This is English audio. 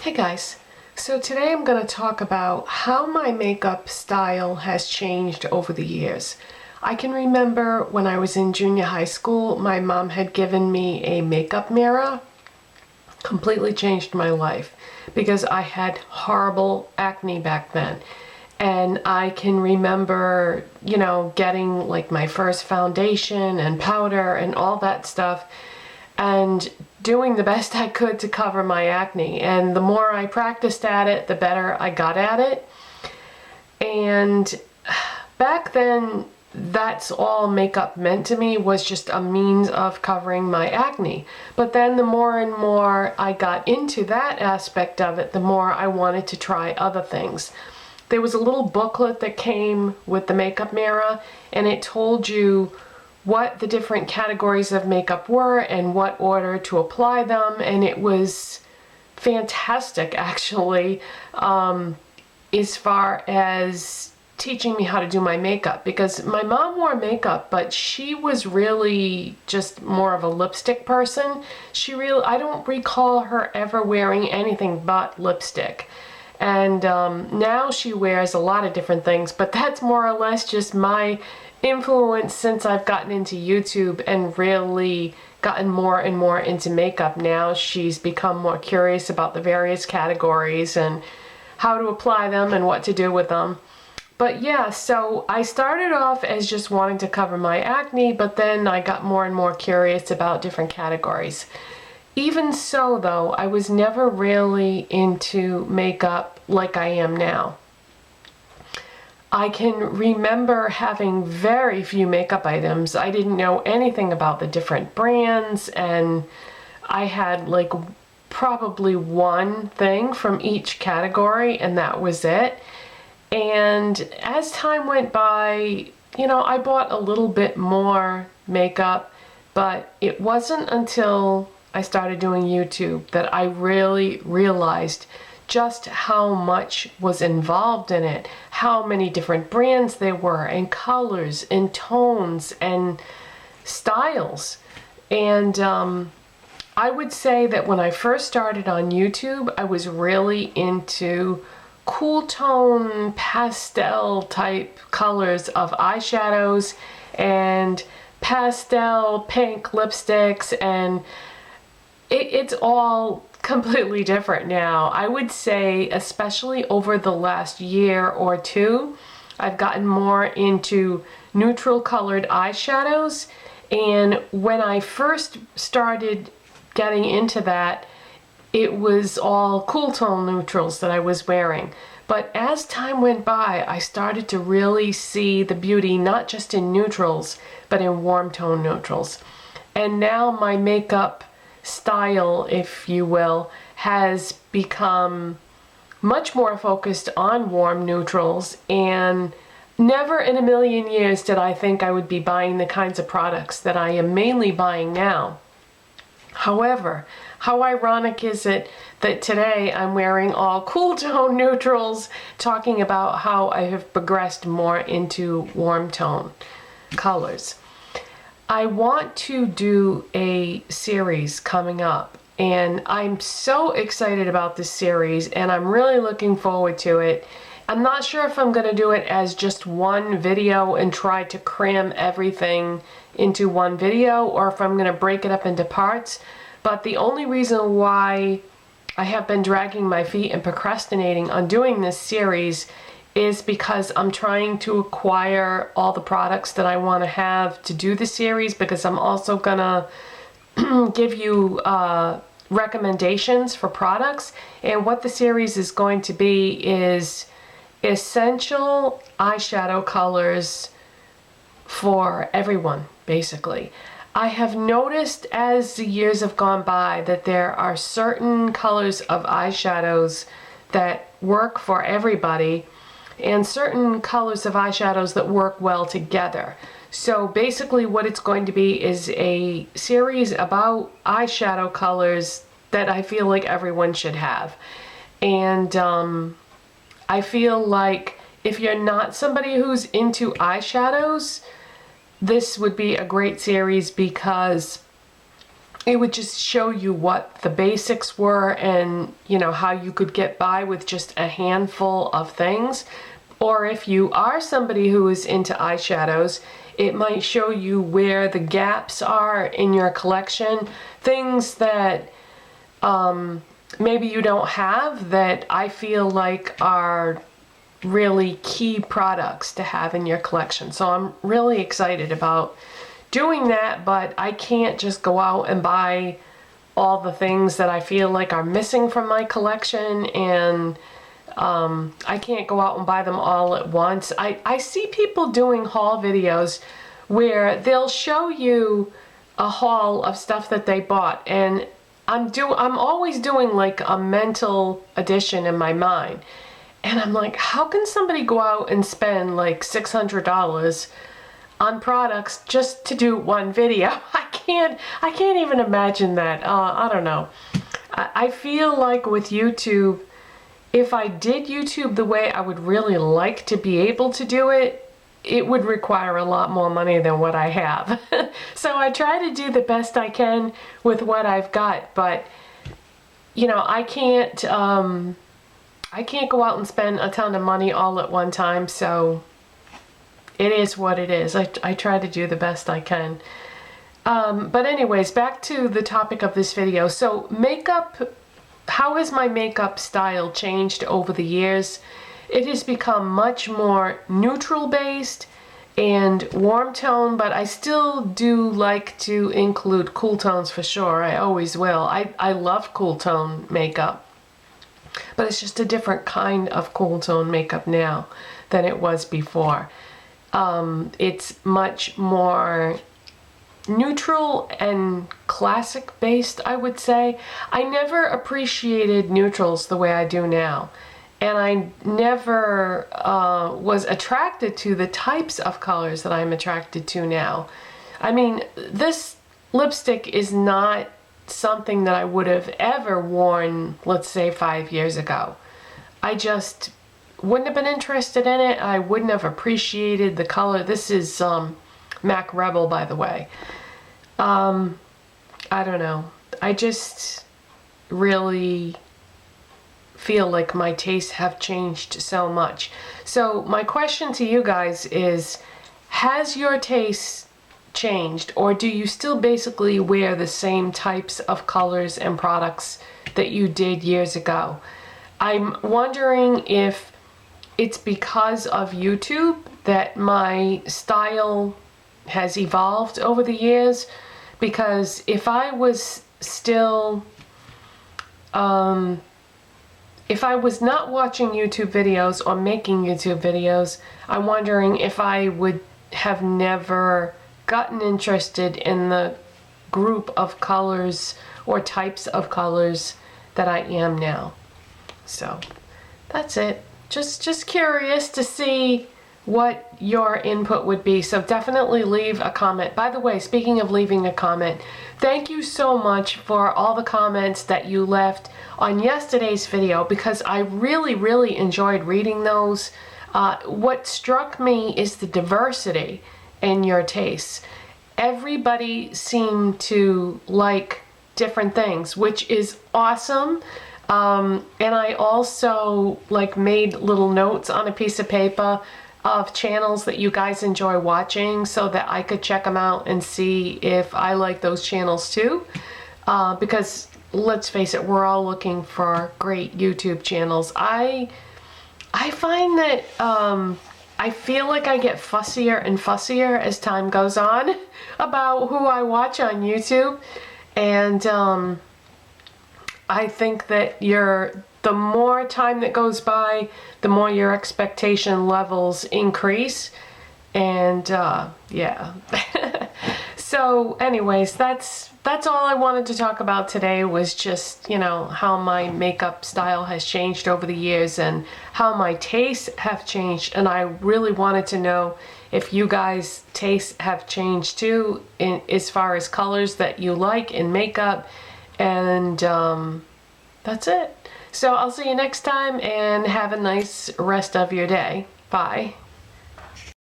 Hey guys, so today I'm going to talk about how my makeup style has changed over the years. I can remember when I was in junior high school, my mom had given me a makeup mirror. Completely changed my life because I had horrible acne back then. And I can remember, getting like my first foundation and powder and all that stuff and doing the best I could to cover my acne. And the more I practiced at it, the better I got at it. And back then, that's all makeup meant to me, was just a means of covering my acne. But then the more and more I got into that aspect of it, the more I wanted to try other things. There was a little booklet that came with the makeup mirror, and it told you what the different categories of makeup were and what order to apply them, and it was fantastic actually, as far as teaching me how to do my makeup, because my mom wore makeup, but she was really just more of a lipstick person. I don't recall her ever wearing anything but lipstick. And now she wears a lot of different things, but that's more or less just my influence since I've gotten into YouTube and really gotten more and more into makeup. Now she's become more curious about the various categories and how to apply them and what to do with them. But yeah, so I started off as just wanting to cover my acne, but then I got more and more curious about different categories. Even so though, I was never really into makeup like I am now. I can remember having very few makeup items. I didn't know anything about the different brands, and I had like probably one thing from each category, and that was it. And as time went by, I bought a little bit more makeup, but it wasn't until I started doing YouTube that I really realized just how much was involved in it, how many different brands there were, and colors, and tones, and styles. And I would say that when I first started on YouTube, I was really into cool tone, pastel type colors of eyeshadows, and pastel pink lipsticks, and it's all completely different now. I would say, especially over the last year or two, I've gotten more into neutral colored eyeshadows. And when I first started getting into that, it was all cool tone neutrals that I was wearing. But as time went by, I started to really see the beauty not just in neutrals, but in warm tone neutrals. And now my makeup style, if you will, has become much more focused on warm neutrals, and never in a million years did I think I would be buying the kinds of products that I am mainly buying now. However, how ironic is it that today I'm wearing all cool tone neutrals, talking about how I have progressed more into warm tone colors. I want to do a series coming up, and I'm so excited about this series, and I'm really looking forward to it. I'm not sure if I'm going to do it as just one video and try to cram everything into one video, or if I'm going to break it up into parts. But the only reason why I have been dragging my feet and procrastinating on doing this series is because I'm trying to acquire all the products that I want to have to do the series, because I'm also gonna give you recommendations for products. And what the series is going to be is essential eyeshadow colors for everyone, basically. I have noticed as the years have gone by that there are certain colors of eyeshadows that work for everybody, and certain colors of eyeshadows that work well together. So basically what it's going to be is a series about eyeshadow colors that I feel like everyone should have. And I feel like if you're not somebody who's into eyeshadows, this would be a great series, because it would just show you what the basics were and, you know, how you could get by with just a handful of things. Or if you are somebody who is into eyeshadows, it might show you where the gaps are in your collection, things that maybe you don't have that I feel like are really key products to have in your collection. So I'm really excited about doing that, but I can't just go out and buy all the things that I feel like are missing from my collection, and I can't go out and buy them all at once. I see people doing haul videos where they'll show you a haul of stuff that they bought, and I'm always doing like a mental addition in my mind. And I'm like, how can somebody go out and spend like $600 on products just to do one video? I can't even imagine that. I don't know. I feel like with YouTube, if I did YouTube the way I would really like to be able to do it, it would require a lot more money than what I have. So I try to do the best I can with what I've got, but you know, I can't go out and spend a ton of money all at one time, so it is what it is. I try to do the best I can. But anyways, back to the topic of this video. So makeup, how has my makeup style changed over the years? It has become much more neutral based and warm tone, but I still do like to include cool tones for sure. I always will. I love cool tone makeup, but it's just a different kind of cool tone makeup now than it was before. It's much more neutral and classic based, I would say. I never appreciated neutrals the way I do now. And I never was attracted to the types of colors that I'm attracted to now. I mean, this lipstick is not something that I would have ever worn, let's say 5 years ago. I just wouldn't have been interested in it. I wouldn't have appreciated the color. This is MAC Rebel, by the way. I don't know. I just really feel like my tastes have changed so much. So my question to you guys is, has your taste changed, or do you still basically wear the same types of colors and products that you did years ago? I'm wondering if it's because of YouTube that my style has evolved over the years, because if I was still if I was not watching YouTube videos or making YouTube videos, I'm wondering if I would have never gotten interested in the group of colors or types of colors that I am now. So that's it. Just curious to see what your input would be. So definitely leave a comment. By the way, speaking of leaving a comment, thank you so much for all the comments that you left on yesterday's video, because I really enjoyed reading those. What struck me is the diversity in your tastes. Everybody seemed to like different things, which is awesome. And I also like made little notes on a piece of paper of channels that you guys enjoy watching, so that I could check them out and see if I like those channels too. Because let's face it, we're all looking for great YouTube channels. I find that I feel like I get fussier and fussier as time goes on about who I watch on YouTube, and I think that the more time that goes by, the more your expectation levels increase, and yeah. So anyways, that's all I wanted to talk about today, was just, you know, how my makeup style has changed over the years and how my tastes have changed. And I really wanted to know if you guys' tastes have changed too, as far as colors that you like in makeup. And that's it. So I'll see you next time, and have a nice rest of your day. Bye.